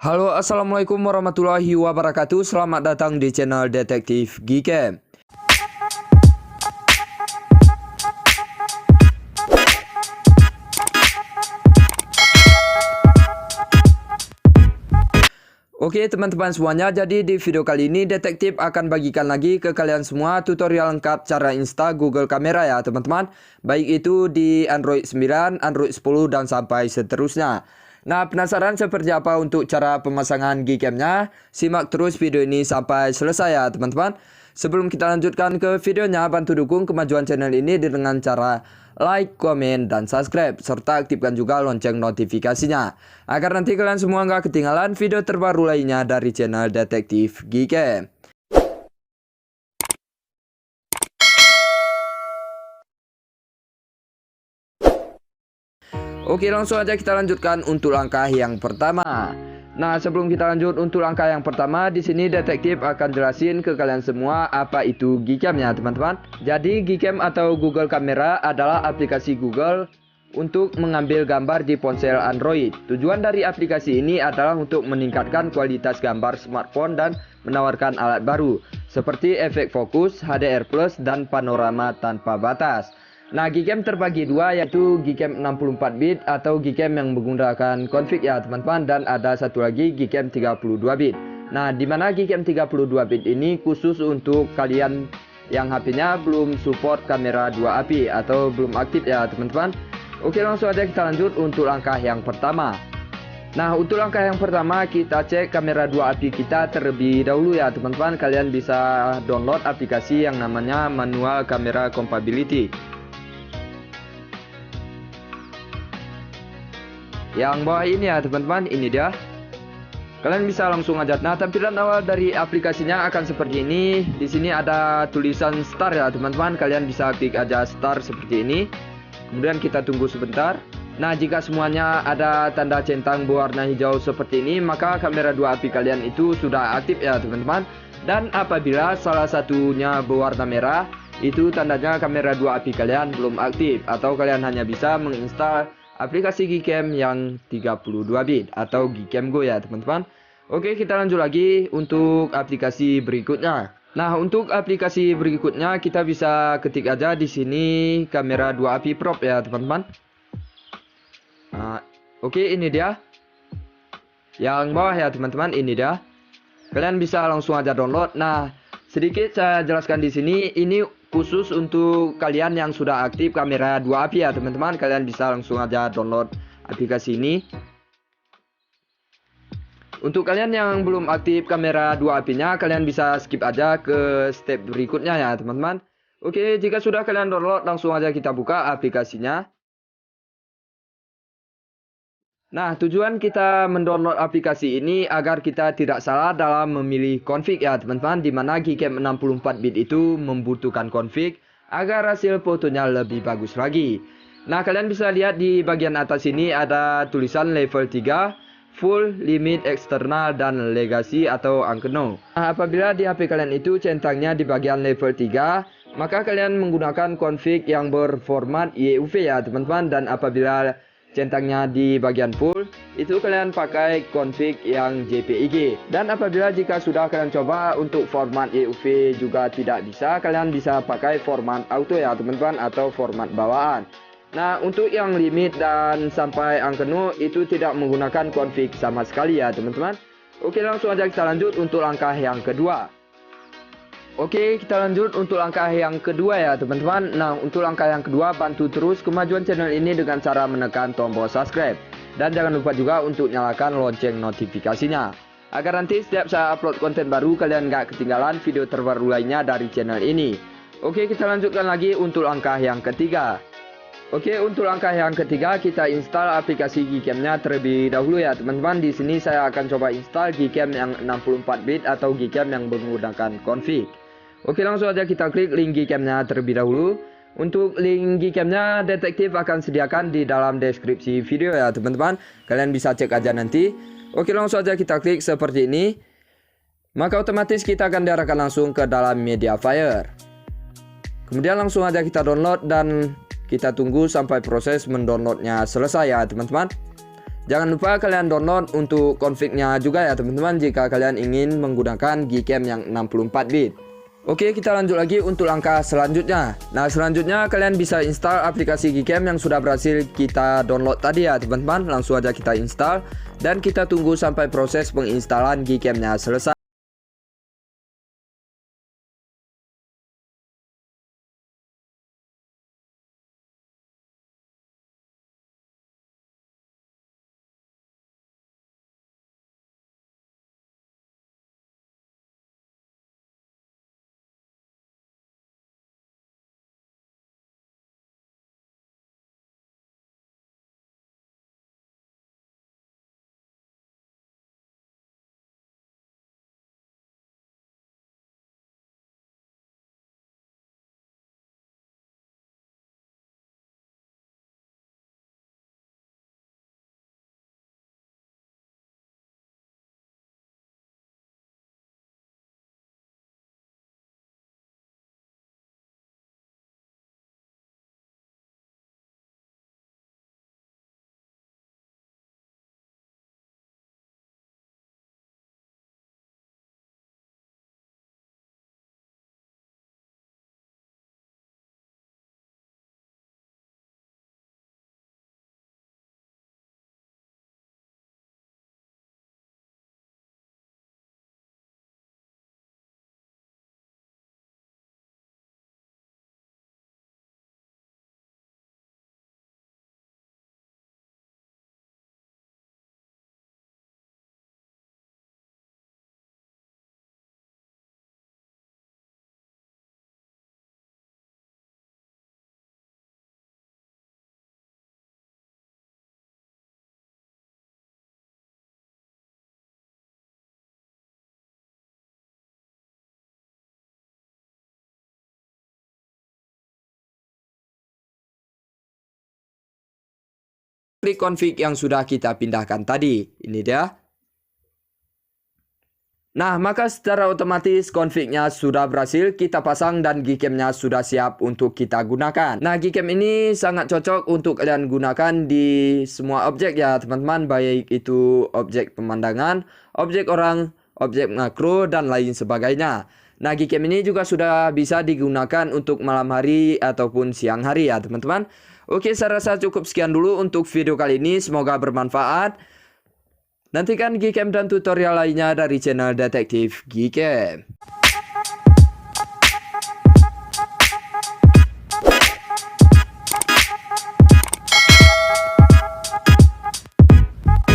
Halo, assalamualaikum warahmatullahi wabarakatuh. Selamat datang di channel Detektif Gcam. Oke teman-teman semuanya, jadi di video kali ini detektif akan bagikan lagi ke kalian semua tutorial lengkap cara install Google Kamera ya teman-teman. Baik itu di Android 9, Android 10 dan sampai seterusnya. Nah, penasaran seperti apa untuk cara pemasangan Gcam-nya? Simak terus video ini sampai selesai ya teman-teman. Sebelum kita lanjutkan ke videonya, bantu dukung kemajuan channel ini dengan cara like, komen, dan subscribe, serta aktifkan juga lonceng notifikasinya, agar nanti kalian semua nggak ketinggalan video terbaru lainnya dari channel Detektif Gcam. Oke, langsung aja kita lanjutkan untuk langkah yang pertama. Nah, sebelum kita lanjut untuk langkah yang pertama, di sini detektif akan jelasin ke kalian semua apa itu Gcam ya, teman-teman. Jadi, Gcam atau Google Kamera adalah aplikasi Google untuk mengambil gambar di ponsel Android. Tujuan dari aplikasi ini adalah untuk meningkatkan kualitas gambar smartphone dan menawarkan alat baru seperti efek fokus, HDR+, dan panorama tanpa batas. Nah, Gcam terbagi dua, yaitu Gcam 64 bit atau Gcam yang menggunakan config ya teman-teman, dan ada satu lagi Gcam 32 bit. Nah, di mana Gcam 32 bit ini khusus untuk kalian yang HP-nya belum support kamera 2 API atau belum aktif ya teman-teman. Oke, langsung aja kita lanjut untuk langkah yang pertama. Nah, untuk langkah yang pertama kita cek kamera 2 API kita terlebih dahulu ya teman-teman. Kalian bisa download aplikasi yang namanya Manual Camera Compatibility. Yang bawah ini ya teman-teman, ini dia. Kalian bisa langsung aja. Nah, tampilan awal dari aplikasinya akan seperti ini. Di sini ada tulisan start ya teman-teman. Kalian bisa klik aja start seperti ini. Kemudian kita tunggu sebentar. Nah, jika semuanya ada tanda centang berwarna hijau seperti ini, maka kamera 2 API kalian itu sudah aktif ya teman-teman. Dan apabila salah satunya berwarna merah, itu tandanya kamera 2 API kalian belum aktif, atau kalian hanya bisa menginstal aplikasi Gcam yang 32 bit atau Gcam Go ya teman-teman. Oke, kita lanjut lagi untuk aplikasi berikutnya. Nah, untuk aplikasi berikutnya kita bisa ketik aja di sini kamera 2 API Pro ya teman-teman. Nah, oke, ini dia. Yang bawah ya teman-teman, ini dia. Kalian bisa langsung aja download. Nah, sedikit saya jelaskan di sini, ini khusus untuk kalian yang sudah aktif kamera 2 API ya teman-teman. Kalian bisa langsung aja download aplikasi ini. Untuk kalian yang belum aktif kamera 2 API-nya, kalian bisa skip aja ke step berikutnya ya teman-teman. Oke, jika sudah kalian download, langsung aja kita buka aplikasinya. Nah, tujuan kita mendownload aplikasi ini agar kita tidak salah dalam memilih config ya teman-teman, di mana Gcam 64 bit itu membutuhkan config agar hasil fotonya lebih bagus lagi. Nah, kalian bisa lihat di bagian atas ini ada tulisan level 3, full, limit, eksternal, dan legacy atau unknown. Nah, apabila di HP kalian itu centangnya di bagian level 3, maka kalian menggunakan config yang berformat YUV ya teman-teman, dan apabila centangnya di bagian full, itu kalian pakai config yang JPEG. Dan apabila jika sudah kalian coba untuk format EUV juga tidak bisa, kalian bisa pakai format auto ya teman-teman, atau format bawaan. Nah, untuk yang limit dan sampai unknown itu tidak menggunakan config sama sekali ya teman-teman. Oke, langsung aja kita lanjut untuk langkah yang kedua. Oke, kita lanjut untuk langkah yang kedua ya teman-teman. Nah, untuk langkah yang kedua, bantu terus kemajuan channel ini dengan cara menekan tombol subscribe. Dan jangan lupa juga untuk nyalakan lonceng notifikasinya, agar nanti setiap saya upload konten baru, kalian gak ketinggalan video terbaru lainnya dari channel ini. Oke, kita lanjutkan lagi untuk langkah yang ketiga. Oke, untuk langkah yang ketiga kita install aplikasi Gcam-nya terlebih dahulu ya teman-teman. Di sini saya akan coba install Gcam yang 64 bit atau Gcam yang menggunakan config. Oke, langsung aja kita klik link Gcam-nya terlebih dahulu. Untuk link Gcam-nya detektif akan sediakan di dalam deskripsi video ya teman-teman. Kalian bisa cek aja nanti. Oke, langsung aja kita klik seperti ini. Maka otomatis kita akan diarahkan langsung ke dalam Mediafire. Kemudian langsung aja kita download dan kita tunggu sampai proses mendownloadnya selesai ya teman-teman. Jangan lupa kalian download untuk config-nya juga ya teman-teman jika kalian ingin menggunakan Gcam yang 64 bit. Oke, kita lanjut lagi untuk langkah selanjutnya. Nah, selanjutnya kalian bisa install aplikasi Gcam yang sudah berhasil kita download tadi ya teman-teman. Langsung aja kita install dan kita tunggu sampai proses penginstalan Gcam-nya selesai. Klik config yang sudah kita pindahkan tadi. Ini dia. Nah, maka secara otomatis config-nya sudah berhasil kita pasang dan Gcam-nya sudah siap untuk kita gunakan. Nah, Gcam ini sangat cocok untuk kalian gunakan di semua objek ya teman-teman. Baik itu objek pemandangan, objek orang, objek makro, dan lain sebagainya. Nah, Gcam ini juga sudah bisa digunakan untuk malam hari ataupun siang hari ya teman-teman. Oke, saya rasa cukup sekian dulu untuk video kali ini. Semoga bermanfaat. Nantikan Gcam dan tutorial lainnya dari channel Detektif Gcam.